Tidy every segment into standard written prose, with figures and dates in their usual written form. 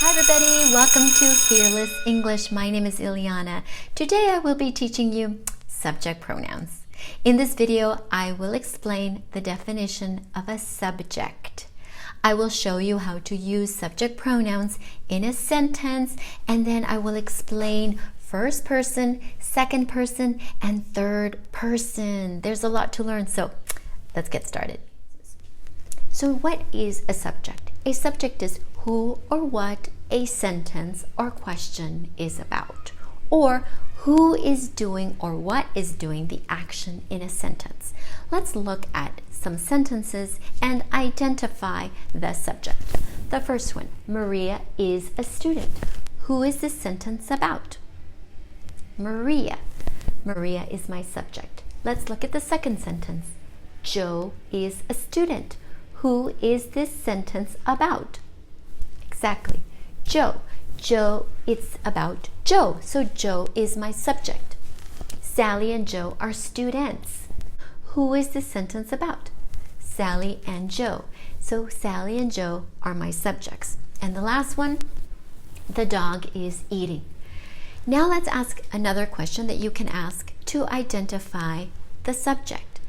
Hi everybody, welcome to Fearless English. My name is Ileana. Today I will be teaching you subject pronouns. In this video, I will explain the definition of a subject. I will show you how to use subject pronouns in a sentence, and then I will explain first person, second person, and third person. There's a lot to learn, so let's get started. So what is a subject? A subject is who or what a sentence or question is about, or who is doing or what is doing the action in a sentence. Let's look at some sentences and identify the subject. The first one, Maria is a student. Who is this sentence about? Maria. Maria is my subject. Let's look at the second sentence. Joe is a student. Who is this sentence about? Exactly, Joe. Joe, it's about Joe. So Joe is my subject. Sally and Joe are students. Who is this sentence about? Sally and Joe. So Sally and Joe are my subjects. And the last one, the dog is eating. Now let's ask another question that you can ask to identify the subject.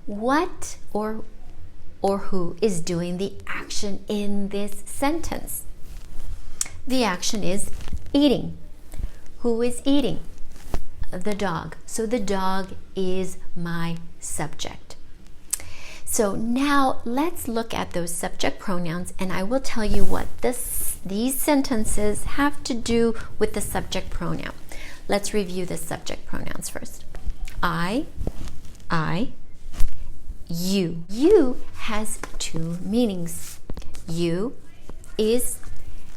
What or who is doing the action in this sentence? The action is eating. Who is eating? The dog. So the dog is my subject. So now let's look at those subject pronouns, and I will tell you what these sentences have to do with the subject pronoun. Let's review the subject pronouns first. I, you. You has two meanings. You is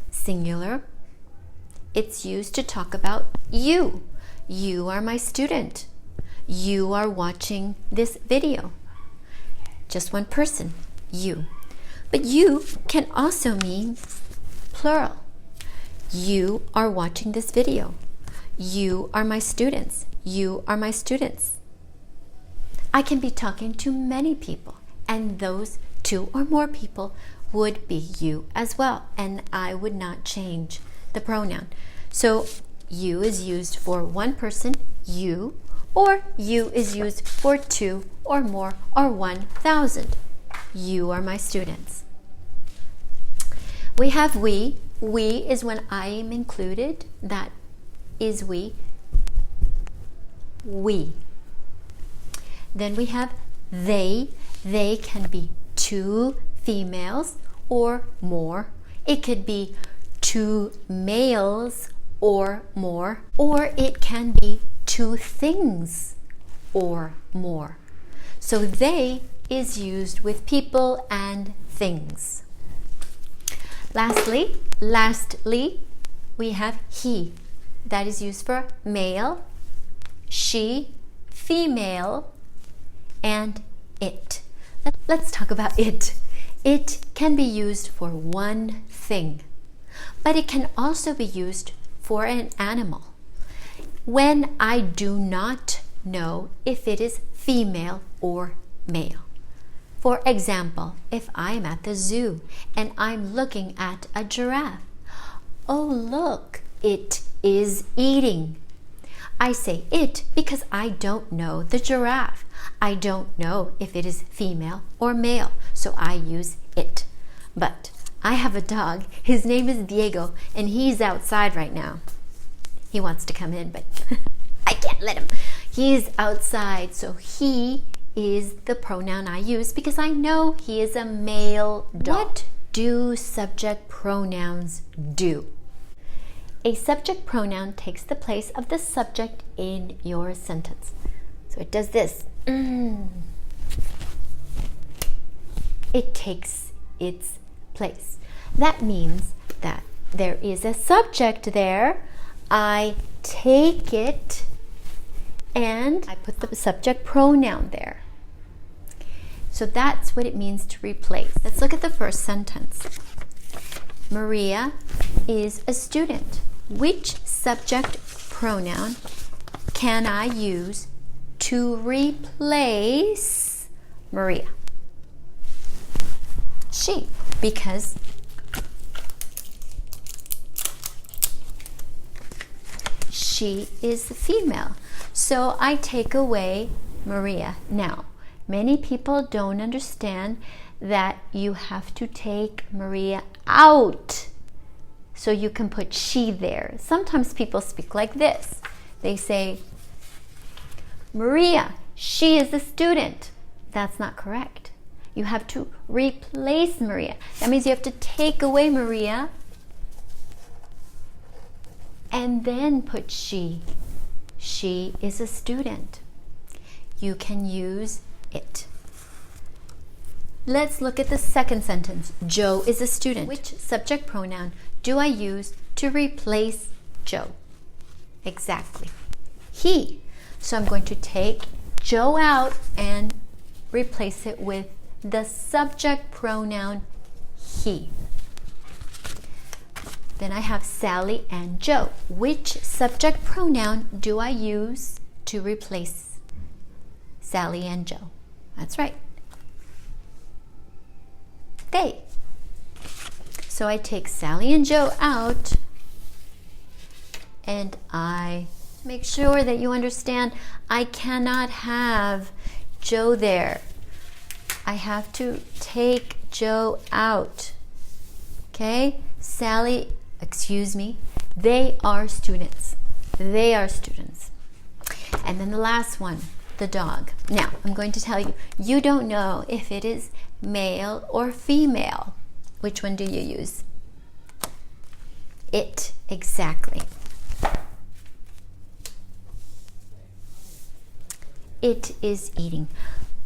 singular. It's used to talk about you. You are my student. You are watching this video. Just one person, you. But you can also mean plural. You are watching this video. You are my students. You are my students. I can be talking to many people, and those two or more people would be you as well, and I would not change the pronoun. So you is used for one person, you, or you is used for two or more or 1,000. You are my students. We have we. We is when I am included. That is we. We. Then we have they. They can be two females or more. It could be two males or more, or it can be two things or more. So they is used with people and things. Lastly, we have he. That is used for male, she, female, and it. Let's talk about it. It can be used for one thing, but it can also be used for an animal when I do not know if it is female or male. For example, if I'm at the zoo and I'm looking at a giraffe, oh look, it is eating. I say it because I don't know the giraffe. I don't know if it is female or male, so I use it. But I have a dog. His name is Diego, and he's outside right now. He wants to come in, but I can't let him. He's outside, so he is the pronoun I use because I know he is a male dog. What do subject pronouns do? A subject pronoun takes the place of the subject in your sentence. So it does this. It takes its place. That means that there is a subject there. I take it and I put the subject pronoun there. So that's what it means to replace. Let's look at the first sentence. Maria is a student. Which subject pronoun can I use to replace Maria? She, because she is female. So I take away Maria. Now, many people don't understand that you have to take Maria out so you can put she there. Sometimes people speak like this. They say, Maria, she is a student. That's not correct. You have to replace Maria. That means you have to take away Maria and then put she. She is a student. You can use it. Let's look at the second sentence. Joe is a student. Which subject pronoun do I use to replace Joe? Exactly. He. So I'm going to take Joe out and replace it with the subject pronoun he. Then I have Sally and Joe. Which subject pronoun do I use to replace Sally and Joe? That's right. They. So I take Sally and Joe out and I make sure that you understand I cannot have Joe there. I have to take Joe out. Okay? Sally, excuse me, they are students. They are students. And then the last one, the dog. Now, I'm going to tell you, you don't know if it is male or female. Which one do you use? It, exactly. It is eating.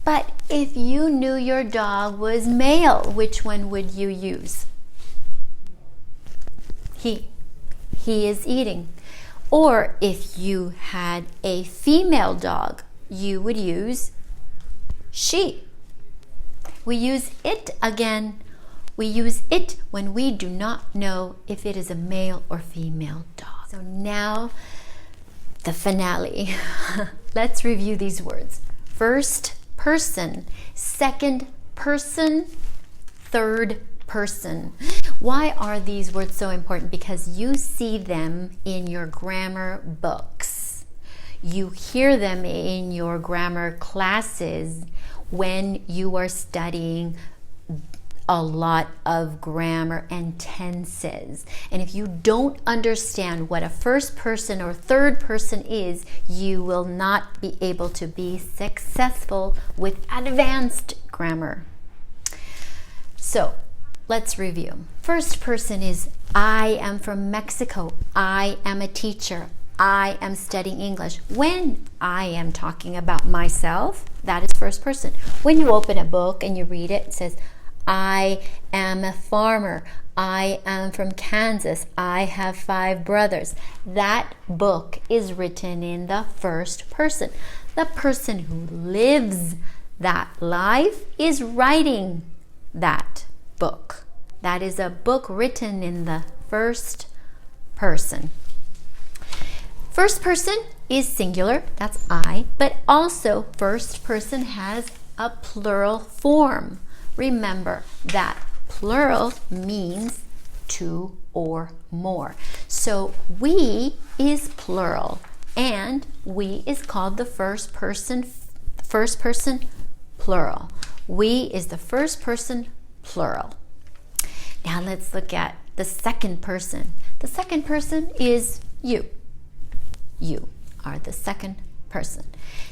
But if you knew your dog was male, which one would you use? He. He is eating. Or if you had a female dog, you would use she. We use it again. We use it when we do not know if it is a male or female dog. So now the finale. Let's review these words. First person, second person, third person. Why are these words so important? Because you see them in your grammar books. You hear them in your grammar classes when you are studying a lot of grammar and tenses. And if you don't understand what a first person or third person is, you will not be able to be successful with advanced grammar. So let's review. First person is I am from Mexico. I am a teacher. I am studying English. When I am talking about myself, that is first person. When you open a book and you read it, it says, I am a farmer. I am from Kansas. I have 5 brothers. That book is written in the first person. The person who lives that life is writing that book. That is a book written in the first person. First person is singular, that's I, but also first person has a plural form. Remember that plural means 2 or more. So we is plural and we is called the first person plural. We is the first person plural. Now let's look at the second person. The second person is you. You are the second person.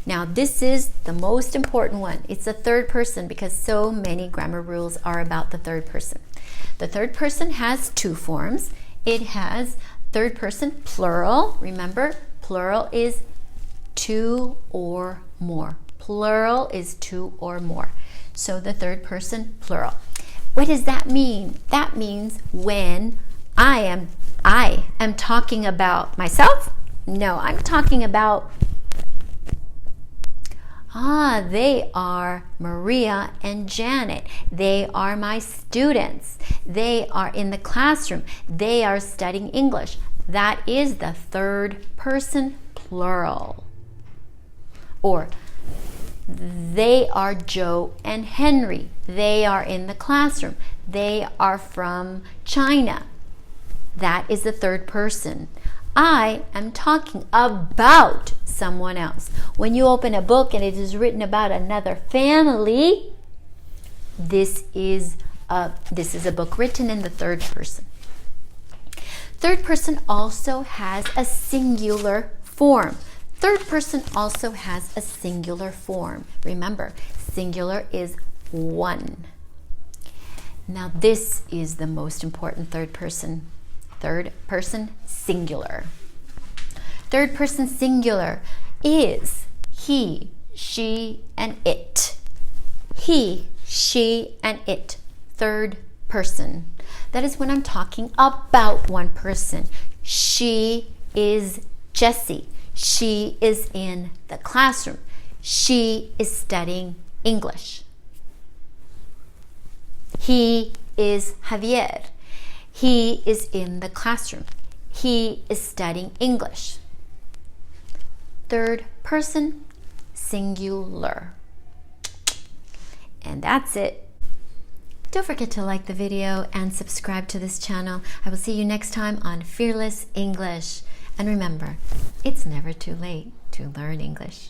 Now this is the most important one. It's the third person because so many grammar rules are about the third person. The third person has 2 forms. It has third person plural. Remember, plural is 2 or more. Plural is 2 or more. So the third person plural. What does that mean? That means when I am talking about myself. No, I'm talking about they are Maria and Janet. They are my students. They are in the classroom. They are studying English. That is the third person plural. Or they are Joe and Henry. They are in the classroom. They are from China. That is the third person. I am talking about someone else. When you open a book and it is written about another family, this is a book written in the third person. Third person also has a singular form. Third person also has a singular form. Remember, singular is one. Now this is the most important third person. Third person singular. Third person singular is he, she, and it. He, she, and it. Third person. That is when I'm talking about one person. She is Jessie. She is in the classroom. She is studying English. He is Javier. He is in the classroom. He is studying English. Third person, singular. And that's it. Don't forget to like the video and subscribe to this channel. I will see you next time on Fearless English. And remember, it's never too late to learn English.